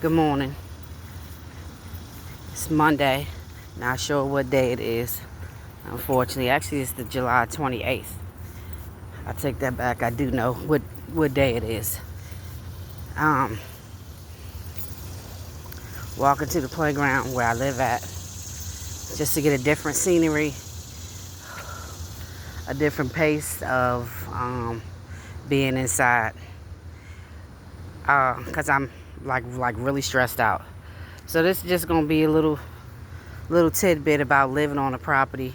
Good morning. It's Monday. Not sure what day it is. Unfortunately, actually, it's the July 28th. I take that back. I do know what day it is. Walking to the playground where I live at, just to get a different scenery, a different pace of being inside. Cause I'm like really stressed out. So this is just gonna be a little tidbit about living on a property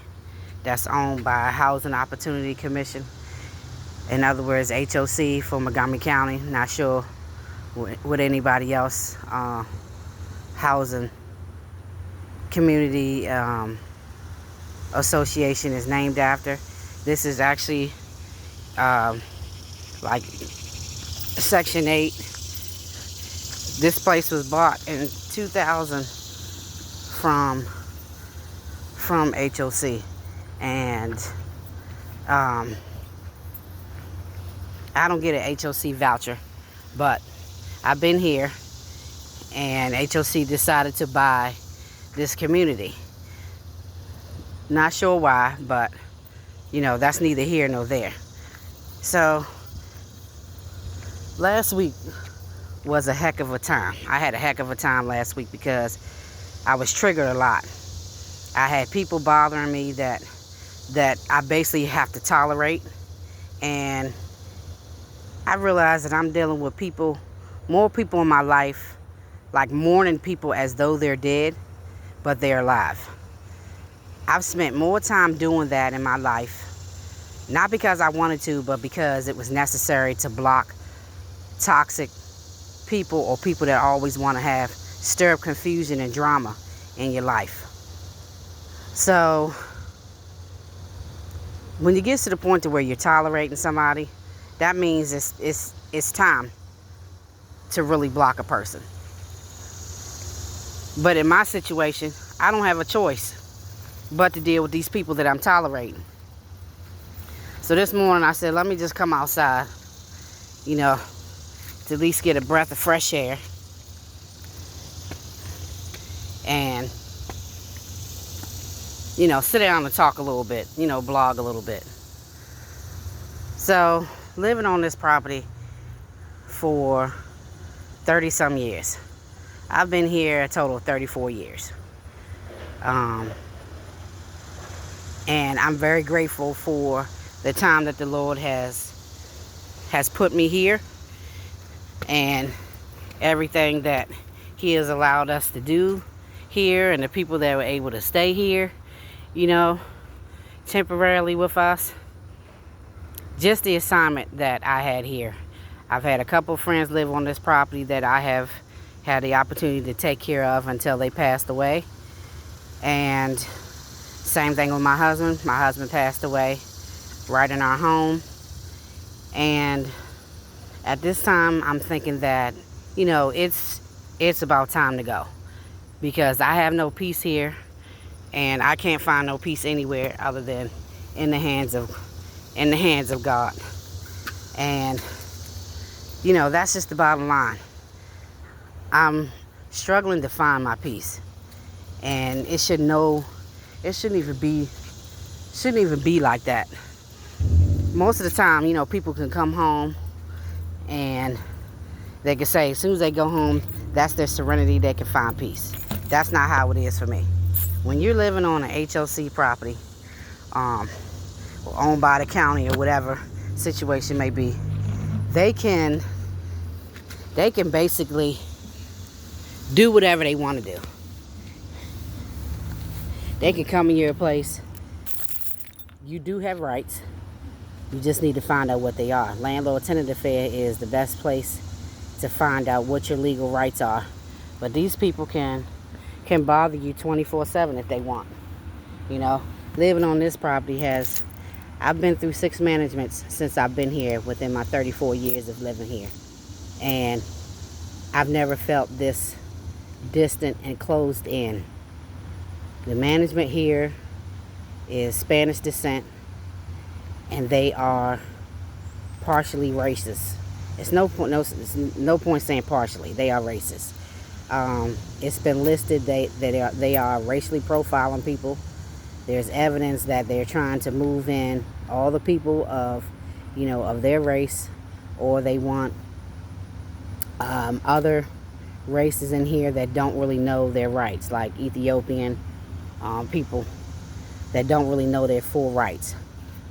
that's owned by a Housing Opportunity Commission. In other words, HOC for Montgomery County. Not sure what anybody else housing community association is named after. This is actually like Section 8. This place was bought in 2000 from HOC, and I don't get an HOC voucher, but I've been here, and HOC decided to buy this community. Not sure why, but that's neither here nor there. So last week was a heck of a time. I had a heck of a time last week because I was triggered a lot. I had people bothering me that I basically have to tolerate, and I realized that I'm dealing with more people in my life, like mourning people as though they're dead, but they're alive. I've spent more time doing that in my life, not because I wanted to, but because it was necessary to block toxic people or people that always want to stir up confusion and drama in your life. So when it gets to the point to where you're tolerating somebody, that means it's time to really block a person. But in my situation, I don't have a choice but to deal with these people that I'm tolerating. So this morning I said, let me just come outside, to at least get a breath of fresh air and sit down and talk a little bit, blog a little bit. So living on this property for 30 some years. I've been here a total of 34 years. And I'm very grateful for the time that the Lord has put me here, and everything that He has allowed us to do here, and the people that were able to stay here, temporarily with us. Just the assignment that I had here. I've had a couple of friends live on this property that I have had the opportunity to take care of until they passed away. And same thing with my husband. My husband passed away right in our home. And at this time, I'm thinking that, it's about time to go. Because I have no peace here, and I can't find no peace anywhere other than in the hands of God. And that's just the bottom line. I'm struggling to find my peace, and it shouldn't even be like that. Most of the time, people can come home and they can say as soon as they go home, that's their serenity, they can find peace. That's not how it is for me. When you're living on an HOC property, or owned by the county or whatever situation may be, they can basically do whatever they want to do. They can come in your place. You do have rights. You just need to find out what they are. Landlord-tenant affair is the best place to find out what your legal rights are. But these people can bother you 24/7 if they want. Living on this property I've been through 6 managements since I've been here within my 34 years of living here. And I've never felt this distant and closed in. The management here is Spanish descent, and they are partially racist. It's no point saying partially. They are racist. It's been listed they are racially profiling people. There's evidence that they're trying to move in all the people of, of their race, or they want other races in here that don't really know their rights, like Ethiopian people that don't really know their full rights.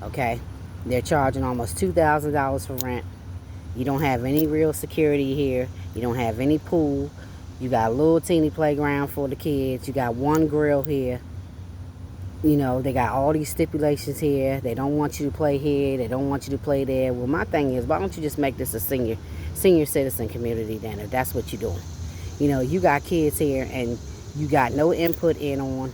Okay, they're charging almost $2,000 for rent. You don't have any real security here. You don't have any pool. You got a little teeny playground for the kids. You got one grill here. They got all these stipulations here. They don't want you to play here. They don't want you to play there. Well, my thing is, why don't you just make this a senior citizen community then, if that's what you're doing? You got kids here and you got no input in on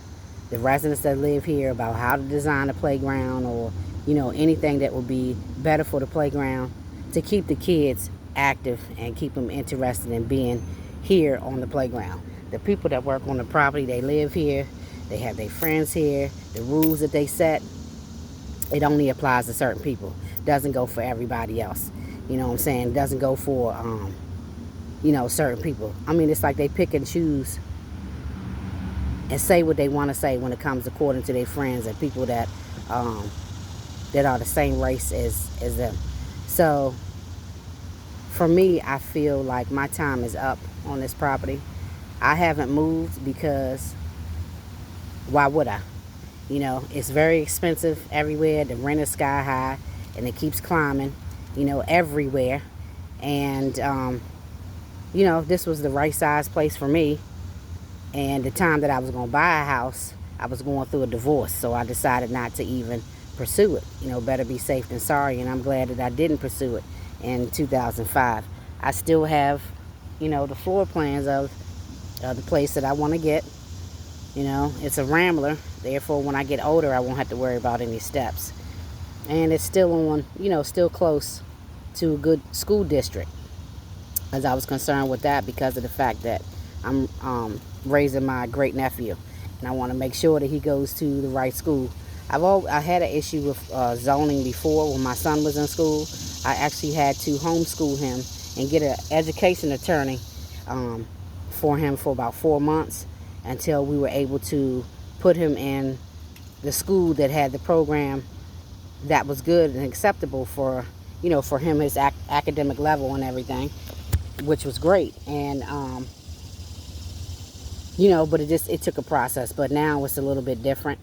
the residents that live here about how to design a playground, or, anything that would be better for the playground to keep the kids active and keep them interested in being here on the playground. The people that work on the property, they live here. They have their friends here. The rules that they set, it only applies to certain people. It doesn't go for everybody else. You know what I'm saying? It doesn't go for, certain people. I mean, it's like they pick and choose and say what they want to say when it comes according to their friends and people that are the same race as them. So, for me, I feel like my time is up on this property. I haven't moved because why would I? It's very expensive everywhere. The rent is sky high and it keeps climbing, everywhere. And, this was the right size place for me. And the time that I was going to buy a house, I was going through a divorce. So I decided not to even pursue it. Better be safe than sorry. And I'm glad that I didn't pursue it in 2005. I still have, the floor plans of the place that I want to get. It's a rambler. Therefore, when I get older, I won't have to worry about any steps. And it's still on, still close to a good school district. As I was concerned with that because of the fact that I'm raising my great nephew. And I want to make sure that he goes to the right school. I had an issue with zoning before when my son was in school. I actually had to homeschool him and get an education attorney for him for about 4 months until we were able to put him in the school that had the program that was good and acceptable for, for him, his academic level and everything, which was great. And, but it took a process. But now it's a little bit different.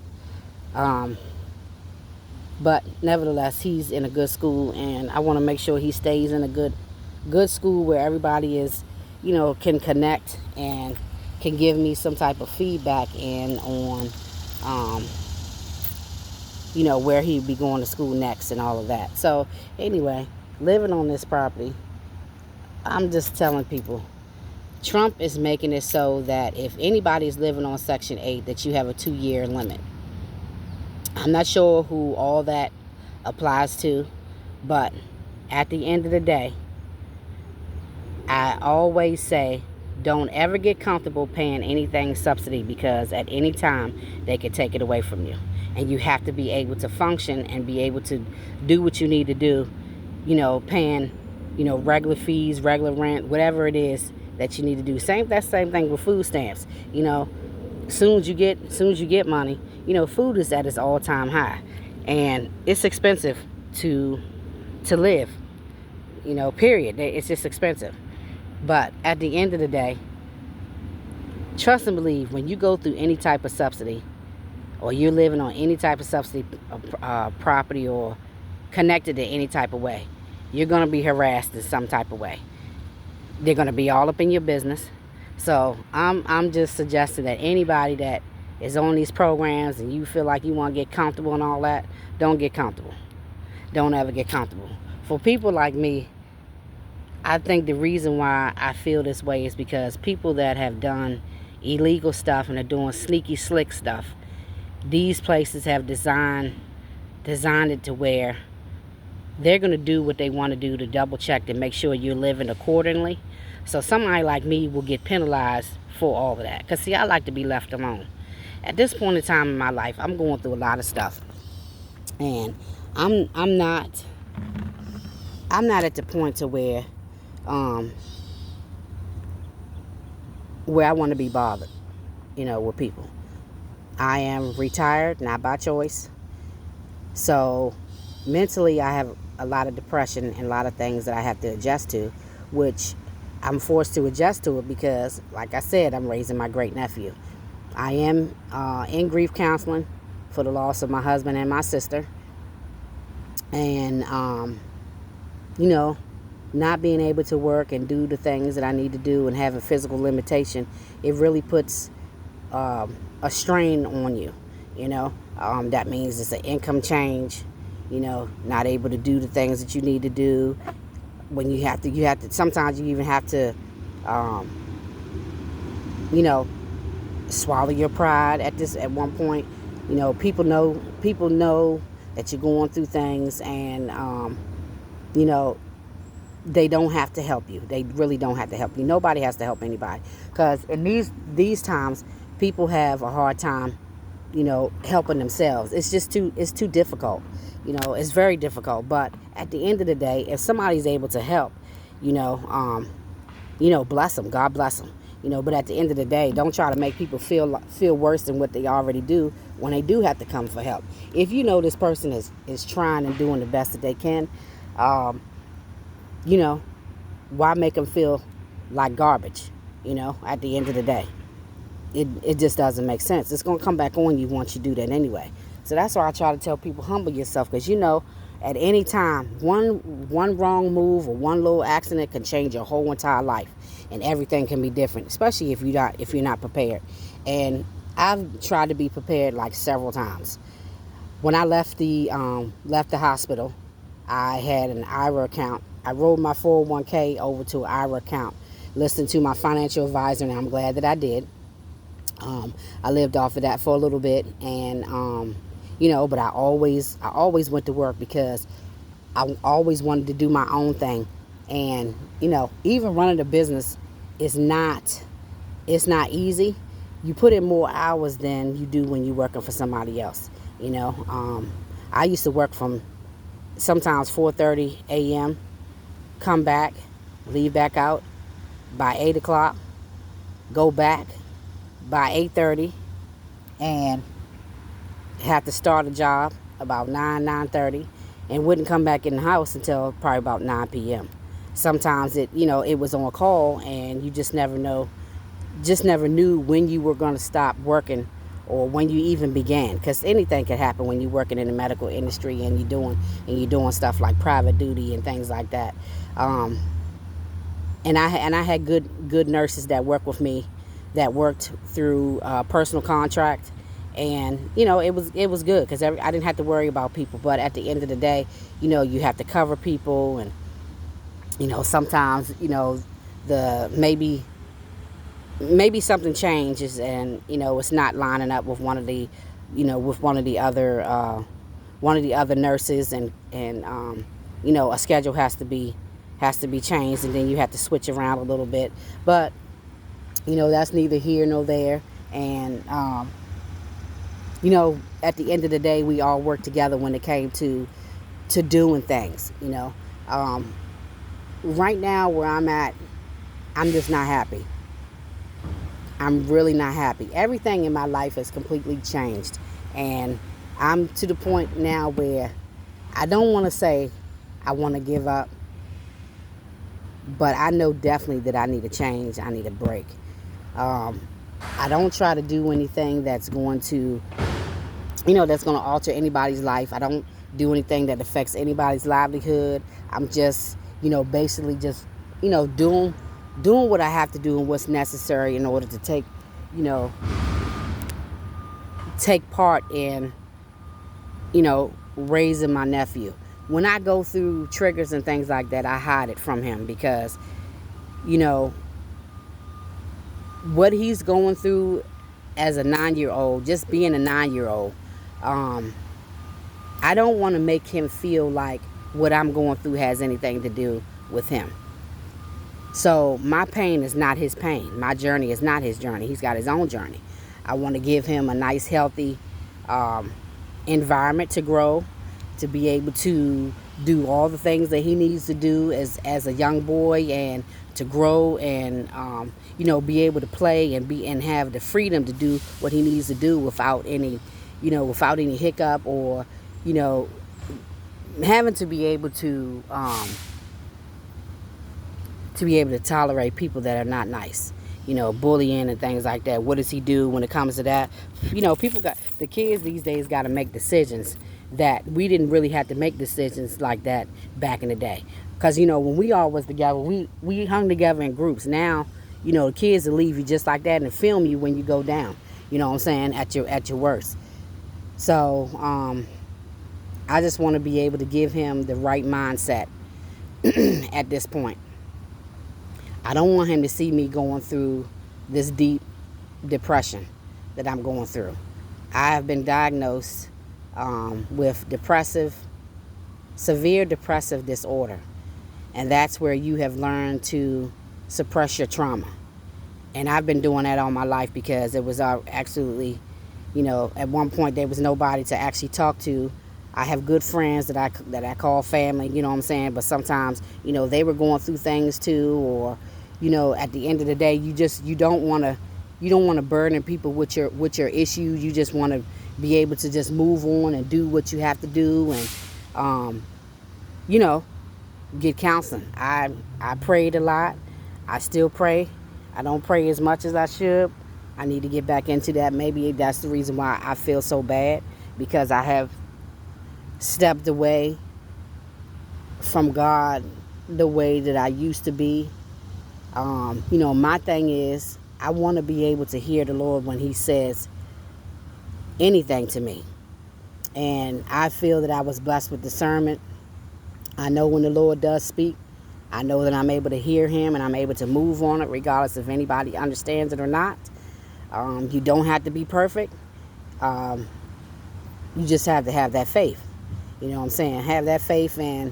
But nevertheless, he's in a good school, and I want to make sure he stays in a good school where everybody is, can connect and can give me some type of feedback on, where he'd be going to school next and all of that. So anyway, living on this property, I'm just telling people, Trump is making it so that if anybody's living on Section 8, that you have a 2-year limit. I'm not sure who all that applies to, but at the end of the day, I always say, don't ever get comfortable paying anything subsidy, because at any time they could take it away from you. And you have to be able to function and be able to do what you need to do, paying, regular fees, regular rent, whatever it is that you need to do. Same thing with food stamps. Soon as you get money, food is at its all-time high. And it's expensive to live, period. It's just expensive. But at the end of the day, trust and believe, when you go through any type of subsidy, or you're living on any type of subsidy property or connected in any type of way, you're going to be harassed in some type of way. They're going to be all up in your business. So I'm just suggesting that anybody that is on these programs and you feel like you want to get comfortable and all that, don't get comfortable. Don't ever get comfortable. For people like me, I think the reason why I feel this way is because people that have done illegal stuff and are doing sneaky slick stuff, these places have designed it to where they're going to do what they want to do to double check to make sure you're living accordingly. So somebody like me will get penalized for all of that. Because see, I like to be left alone. At this point in time in my life, I'm going through a lot of stuff. And I'm not at the point to where where I want to be bothered, with people. I am retired, not by choice. So mentally, I have a lot of depression and a lot of things that I have to adjust to, which I'm forced to adjust to it because, like I said, I'm raising my great nephew. I am in grief counseling for the loss of my husband and my sister. And, not being able to work and do the things that I need to do and having physical limitation, it really puts a strain on you. That means it's an income change, not able to do the things that you need to do. When you have to, sometimes you even have to, swallow your pride at one point. People know that you're going through things, and, they don't have to help you. They really don't have to help you. Nobody has to help anybody, because in these times, people have a hard time, helping themselves. It's too difficult. It's very difficult. But at the end of the day, if somebody's able to help, bless them. God bless them. But at the end of the day, don't try to make people feel worse than what they already do when they do have to come for help. If this person is trying and doing the best that they can, why make them feel like garbage? At the end of the day, it just doesn't make sense. It's going to come back on you once you do that anyway. So that's why I try to tell people, humble yourself, because at any time, one wrong move or one little accident can change your whole entire life, and everything can be different, especially if you're not prepared. And I've tried to be prepared like several times. When I left the hospital, I had an IRA account. I rolled my 401k over to an IRA account, listened to my financial advisor, and I'm glad that I did. I lived off of that for a little bit, and but I always went to work because I always wanted to do my own thing. And even running a business it's not easy. You put in more hours than you do when you're working for somebody else. I used to work from sometimes 4:30 a.m., come back, leave back out by 8 o'clock, go back by 8:30, and have to start a job about 9:30, and wouldn't come back in the house until probably about 9 p.m. Sometimes it was on call, and you just never knew when you were going to stop working or when you even began, because anything can happen when you're working in the medical industry and you're doing stuff like private duty and things like that. And I had good nurses that worked with me, that worked through personal contract, and it was good because I didn't have to worry about people. But at the end of the day, you have to cover people, and sometimes the maybe something changes, and it's not lining up with one of the other nurses, and a schedule has to be changed, and then you have to switch around a little bit. But that's neither here nor there. And at the end of the day, we all work together when it came to doing things. Right now where I'm at, I'm just not happy. I'm really not happy. Everything in my life has completely changed. And I'm to the point now where I don't want to say I want to give up, but I know definitely that I need a change. I need a break. I don't try to do anything that's going to alter anybody's life. I don't do anything that affects anybody's livelihood. I'm just, basically just, doing what I have to do and what's necessary in order to take part in, raising my nephew. When I go through triggers and things like that, I hide it from him because, what he's going through as a 9-year-old, just being a 9-year-old, I don't want to make him feel like what I'm going through has anything to do with him. So my pain is not his pain. My journey is not his journey. He's got his own journey. I want to give him a nice, healthy environment to grow, to be able to do all the things that he needs to do as a young boy, and to grow, and be able to play and have the freedom to do what he needs to do without any hiccup, or you know having to be able to tolerate people that are not nice, bullying and things like that. What does he do when it comes to that? The kids these days got to make decisions that we didn't really have to make decisions like that back in the day. Because, when we all was together, we hung together in groups. Now, the kids will leave you just like that and film you when you go down, what I'm saying, at your worst. So, I just want to be able to give him the right mindset at this point. I don't want him to see me going through this deep depression that I'm going through. I have been diagnosed with severe depressive disorder. And that's where you have learned to suppress your trauma. And I've been doing that all my life, because it was absolutely, at one point there was nobody to actually talk to. I have good friends that I call family, you know what I'm saying? But sometimes, they were going through things too, or, at the end of the day, you don't want to burden people with your issues. You just want to be able to just move on and do what you have to do, and, get counseling. I prayed a lot. I still pray. I don't pray as much as I should. I need to get back into that. Maybe that's the reason why I feel so bad, because I have stepped away from God the way that I used to be. My thing is, I want to be able to hear the Lord when he says anything to me. And I feel that I was blessed with discernment. I know when the Lord does speak. I know that I'm able to hear him, and I'm able to move on it regardless if anybody understands it or not. You don't have to be perfect. You just have to have that faith. You know what I'm saying? Have that faith, and,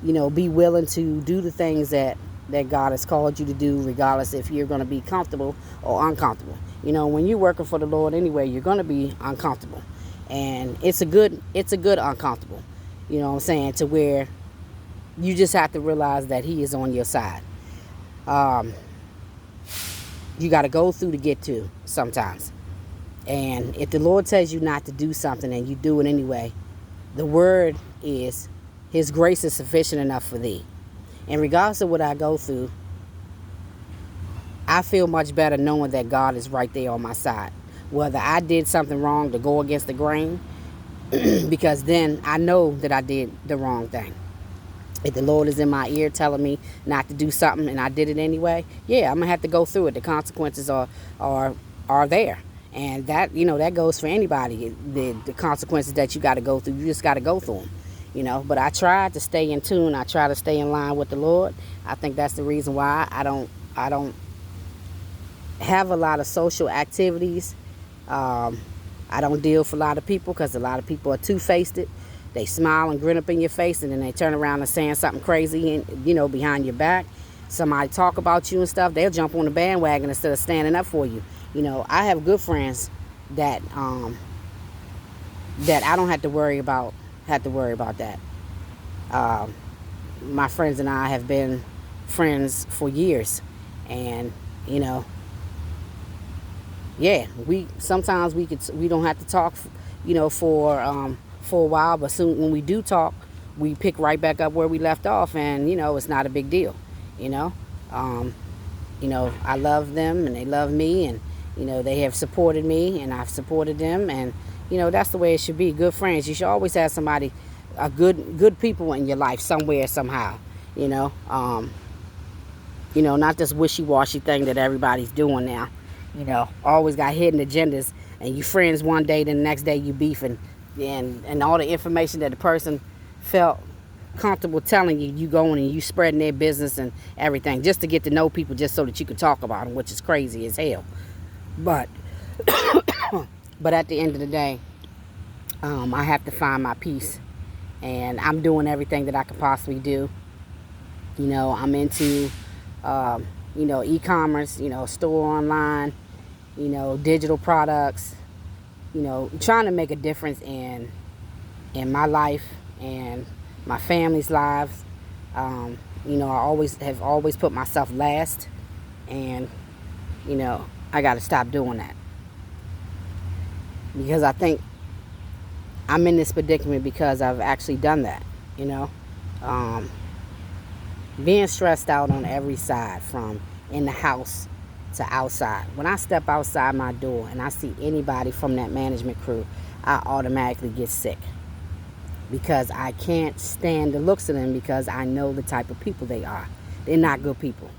be willing to do the things that God has called you to do, regardless if you're going to be comfortable or uncomfortable. When you're working for the Lord anyway, you're going to be uncomfortable. And it's a good uncomfortable. You know what I'm saying? To where you just have to realize that he is on your side. You got to go through to get to sometimes. And if the Lord tells you not to do something and you do it anyway, the word is, his grace is sufficient enough for thee. And regardless of what I go through, I feel much better knowing that God is right there on my side. Whether I did something wrong to go against the grain, because then I know that I did the wrong thing. If the Lord is in my ear telling me not to do something and I did it anyway, yeah, I'm going to have to go through it. The consequences are there. And that, that goes for anybody. The consequences that you got to go through, you just got to go through them. But I try to stay in tune. I try to stay in line with the Lord. I think that's the reason why I don't have a lot of social activities. I don't deal with a lot of people, because a lot of people are two-faced. They smile and grin up in your face, and then they turn around and saying something crazy, and, behind your back. Somebody talk about you and stuff, they'll jump on the bandwagon instead of standing up for you. I have good friends that I don't have to worry about that. My friends and I have been friends for years, and yeah, we don't have to talk, for a while, but soon when we do talk, we pick right back up where we left off, and it's not a big deal. I love them and they love me, and they have supported me and I've supported them, and that's the way it should be. Good friends, you should always have somebody, good people in your life somewhere, somehow. Not this wishy-washy thing that everybody's doing now. Always got hidden agendas, and you friends one day, then the next day you beefing, and all the information that the person felt comfortable telling you, you going and you spreading their business and everything, just to get to know people, just so that you could talk about them, which is crazy as hell. But at the end of the day, I have to find my peace, and I'm doing everything that I could possibly do. I'm into e-commerce, store online, digital products, trying to make a difference in my life, and my family's lives. You know, I have always put myself last, and you know, I got to stop doing that, because I think I'm in this predicament because I've actually done that. You know, being stressed out on every side, from in the house to outside. When I step outside my door and I see anybody from that management crew, I automatically get sick, because I can't stand the looks of them, because I know the type of people they are. They're not good people.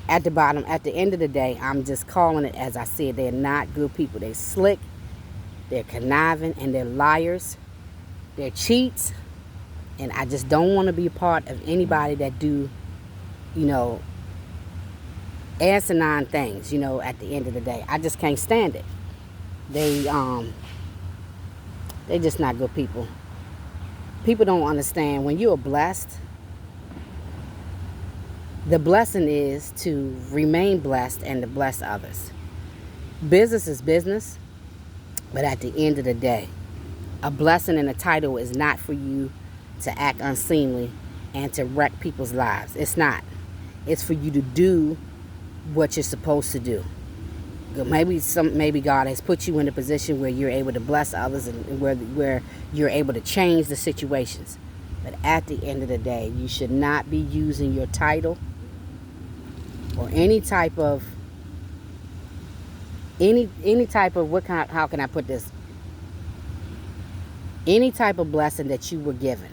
At the end of the day, I'm just calling it as I see it. They're not good people. They're slick, they're conniving, and they're liars. They're cheats. And I just don't want to be a part of anybody that do, you know, asinine things, you know, at the end of the day. I just can't stand it. They're just not good people. People don't understand, when you are blessed, the blessing is to remain blessed and to bless others. Business is business, but at the end of the day, a blessing and a title is not for you to act unseemly and to wreck people's lives. It's not. It's for you to do what you're supposed to do. Maybe God has put you in a position where you're able to bless others, and where you're able to change the situations. But at the end of the day, you should not be using your title or any type of how can I put this? Any type of blessing that you were given,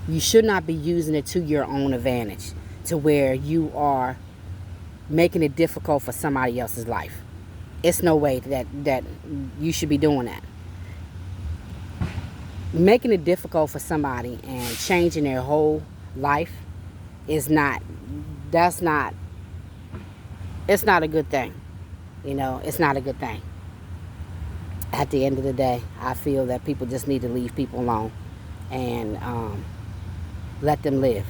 you should not be using it to your own advantage, to where you are making it difficult for somebody else's life. It's no way that you should be doing that. Making it difficult for somebody and changing their whole life it's not a good thing. You know, it's not a good thing. At the end of the day, I feel that people just need to leave people alone and let them live.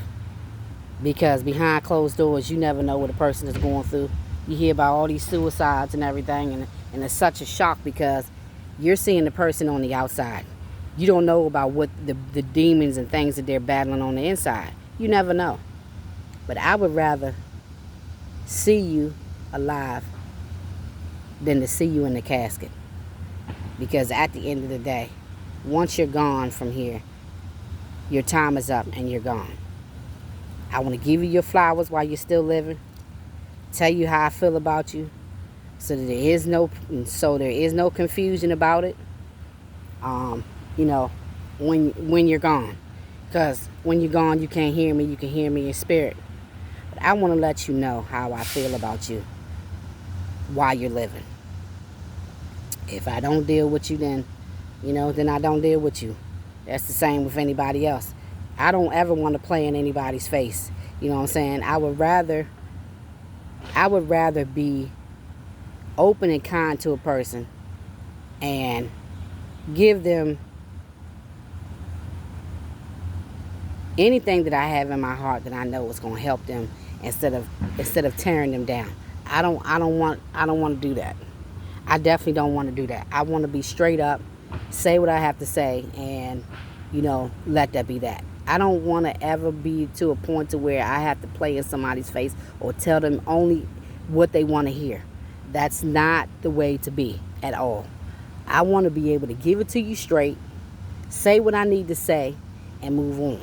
Because behind closed doors, you never know what a person is going through. You hear about all these suicides and everything, and it's such a shock, because you're seeing the person on the outside. You don't know about what the demons and things that they're battling on the inside. You never know. But I would rather see you alive than to see you in the casket. Because at the end of the day, once you're gone from here, your time is up and you're gone. I want to give you your flowers while you're still living. Tell you how I feel about you, so that there is no confusion about it. You know, when you're gone, because when you're gone, you can't hear me. You can hear me in spirit. But I want to let you know how I feel about you while you're living. If I don't deal with you, then I don't deal with you. That's the same with anybody else. I don't ever want to play in anybody's face. You know what I'm saying? I would rather be open and kind to a person and give them anything that I have in my heart that I know is going to help them, instead of tearing them down. I don't want to do that. I definitely don't want to do that. I want to be straight up, say what I have to say, and let that be that. I don't want to ever be to a point to where I have to play in somebody's face or tell them only what they want to hear. That's not the way to be at all. I want to be able to give it to you straight, say what I need to say, and move on.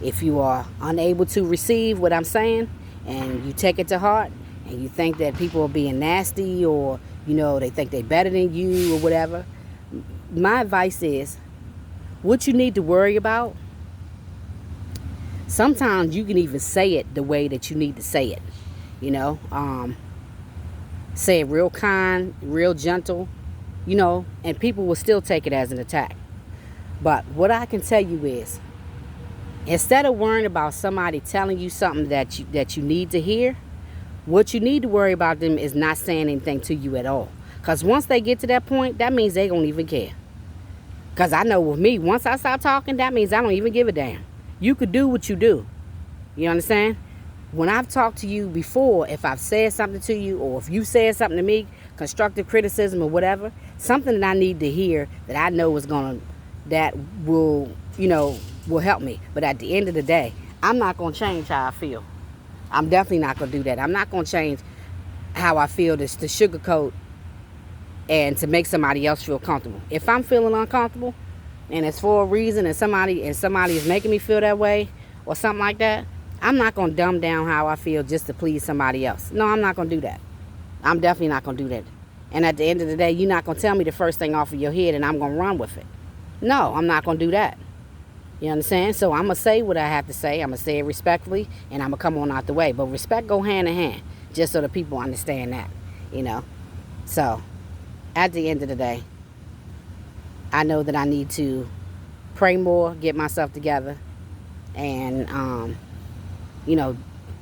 If you are unable to receive what I'm saying and you take it to heart and you think that people are being nasty, or they think they're better than you or whatever, my advice is, what you need to worry about, sometimes you can even say it the way that you need to say it. Say it real kind, real gentle, and people will still take it as an attack. But what I can tell you is, instead of worrying about somebody telling you something that you need to hear, what you need to worry about them is not saying anything to you at all. Because once they get to that point, that means they don't even care. Because I know with me, once I stop talking, that means I don't even give a damn. You could do what you do. You understand? When I've talked to you before, if I've said something to you, or if you said something to me, constructive criticism or whatever, something that I need to hear that I know that will, will help me. But at the end of the day, I'm not going to change how I feel. I'm definitely not going to do that. I'm not going to change how I feel to sugarcoat and to make somebody else feel comfortable. If I'm feeling uncomfortable and it's for a reason and somebody is making me feel that way or something like that, I'm not going to dumb down how I feel just to please somebody else. No, I'm not going to do that. I'm definitely not going to do that. And at the end of the day, you're not going to tell me the first thing off of your head and I'm going to run with it. No, I'm not going to do that. You understand? So I'm going to say what I have to say. I'm going to say it respectfully, and I'm going to come on out the way. But respect go hand in hand, just so the people understand that, you know. So at the end of the day, I know that I need to pray more, get myself together, and, you know,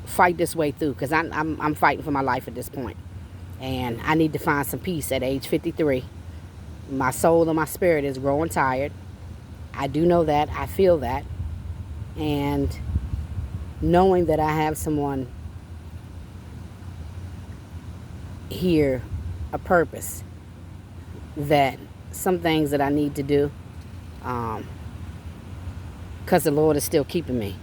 fight this way through, because I'm fighting for my life at this point. And I need to find some peace at age 53. My soul and my spirit is growing tired. I do know that. I feel that. And knowing that I have someone here, a purpose, that some things that I need to do, because the Lord is still keeping me,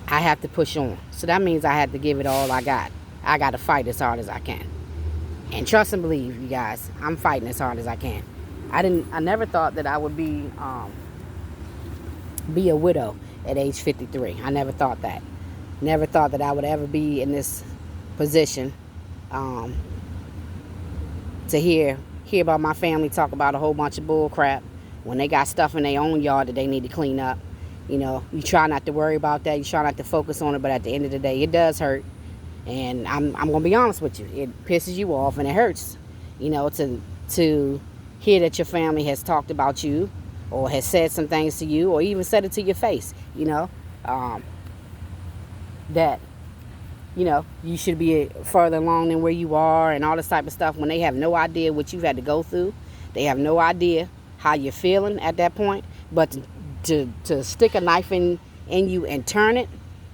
I have to push on. So that means I have to give it all I got. I got to fight as hard as I can. And trust and believe, you guys, I'm fighting as hard as I can. I never thought that I would be a widow at age 53. I never thought that. Never thought that I would ever be in this position to hear about my family talk about a whole bunch of bull crap when they got stuff in their own yard that they need to clean up. You know, you try not to worry about that. You try not to focus on it, but at the end of the day, it does hurt. And I'm going to be honest with you. It pisses you off and it hurts, you know, to hear that your family has talked about you or has said some things to you or even said it to your face, you know, that, you know, you should be further along than where you are and all this type of stuff when they have no idea what you've had to go through. They have no idea how you're feeling at that point. But to stick a knife in you and turn it,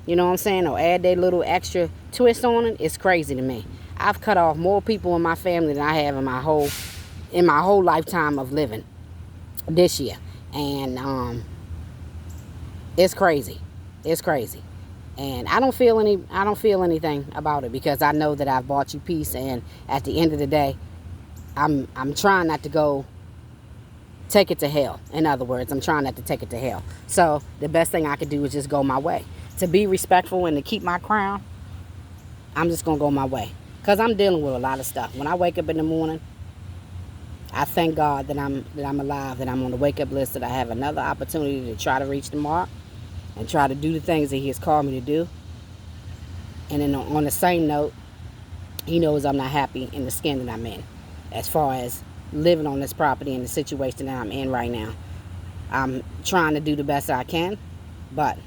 you know what I'm saying, or add that little extra twist on it, it's crazy to me. I've cut off more people in my family than I have in my whole lifetime of living this year. And it's crazy. It's crazy. And I don't feel anything about it, because I know that I've bought you peace, and at the end of the day, I'm trying not to go take it to hell. In other words, I'm trying not to take it to hell. So the best thing I could do is just go my way. To be respectful and to keep my crown, I'm just going to go my way. Because I'm dealing with a lot of stuff. When I wake up in the morning, I thank God that I'm alive, that I'm on the wake-up list, that I have another opportunity to try to reach the mark and try to do the things that He has called me to do. And then on the same note, He knows I'm not happy in the skin that I'm in as far as living on this property and the situation that I'm in right now. I'm trying to do the best I can, but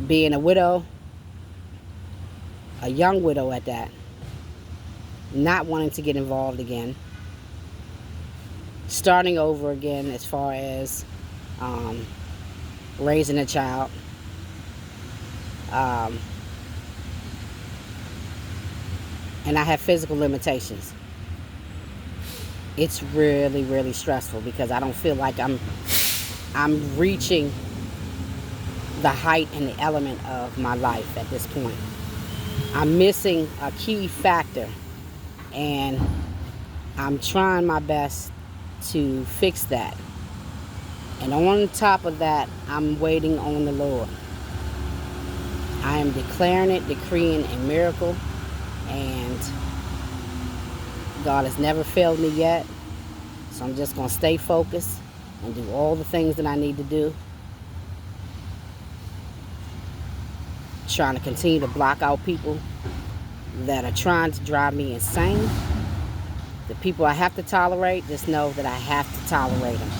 being a widow, a young widow at that, not wanting to get involved again, starting over again as far as raising a child, and I have physical limitations. It's really, really stressful, because I don't feel like I'm reaching the height and the element of my life at this point. I'm missing a key factor, and I'm trying my best to fix that. And on top of that, I'm waiting on the Lord. I am declaring it, decreeing a miracle, and God has never failed me yet. So I'm just going to stay focused and do all the things that I need to do. Trying to continue to block out people that are trying to drive me insane. The people I have to tolerate, just know that I have to tolerate them.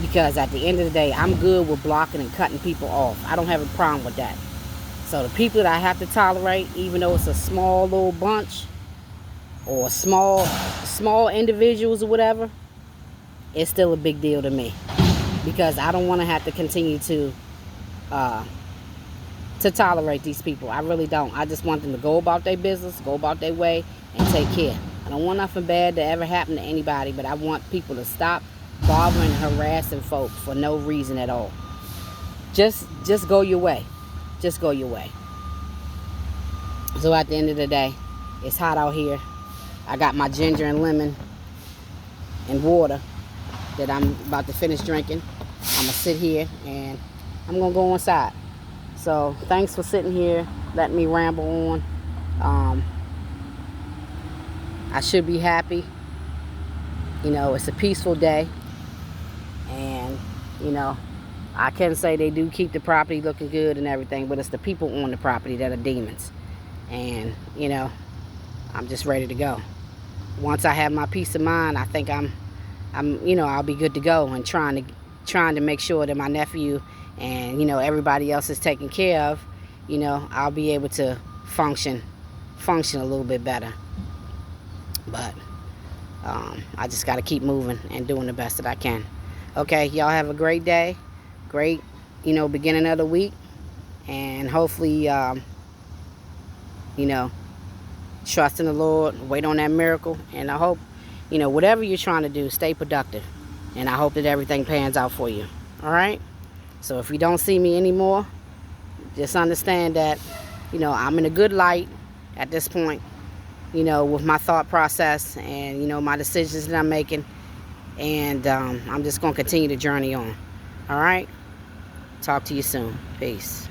Because at the end of the day, I'm good with blocking and cutting people off. I don't have a problem with that. So the people that I have to tolerate, even though it's a small little bunch or small individuals or whatever, it's still a big deal to me. Because I don't want to have to continue to tolerate these people. I really don't. I just want them to go about their business, go about their way, and take care. I don't want nothing bad to ever happen to anybody, but I want people to stop bothering and harassing folks for no reason at all. just go your way. Just go your way. So at the end of the day, it's hot out here. I got my ginger and lemon and water that I'm about to finish drinking. I'm gonna sit here and I'm gonna go inside. So thanks for sitting here, letting me ramble on. I should be happy. You know, it's a peaceful day, and you know, I can say they do keep the property looking good and everything, but it's the people on the property that are demons. And you know, I'm just ready to go. Once I have my peace of mind, I think I'll be good to go, and trying to make sure that my nephew and everybody else is taken care of. I'll be able to function a little bit better. But I just got to keep moving and doing the best that I can. Okay, y'all have a great day, great beginning of the week, and hopefully trust in the Lord, wait on that miracle, and I hope, whatever you're trying to do, stay productive, and I hope that everything pans out for you. All right? So if you don't see me anymore, just understand that, I'm in a good light at this point, with my thought process and, my decisions that I'm making, and I'm just going to continue the journey on. All right? Talk to you soon. Peace.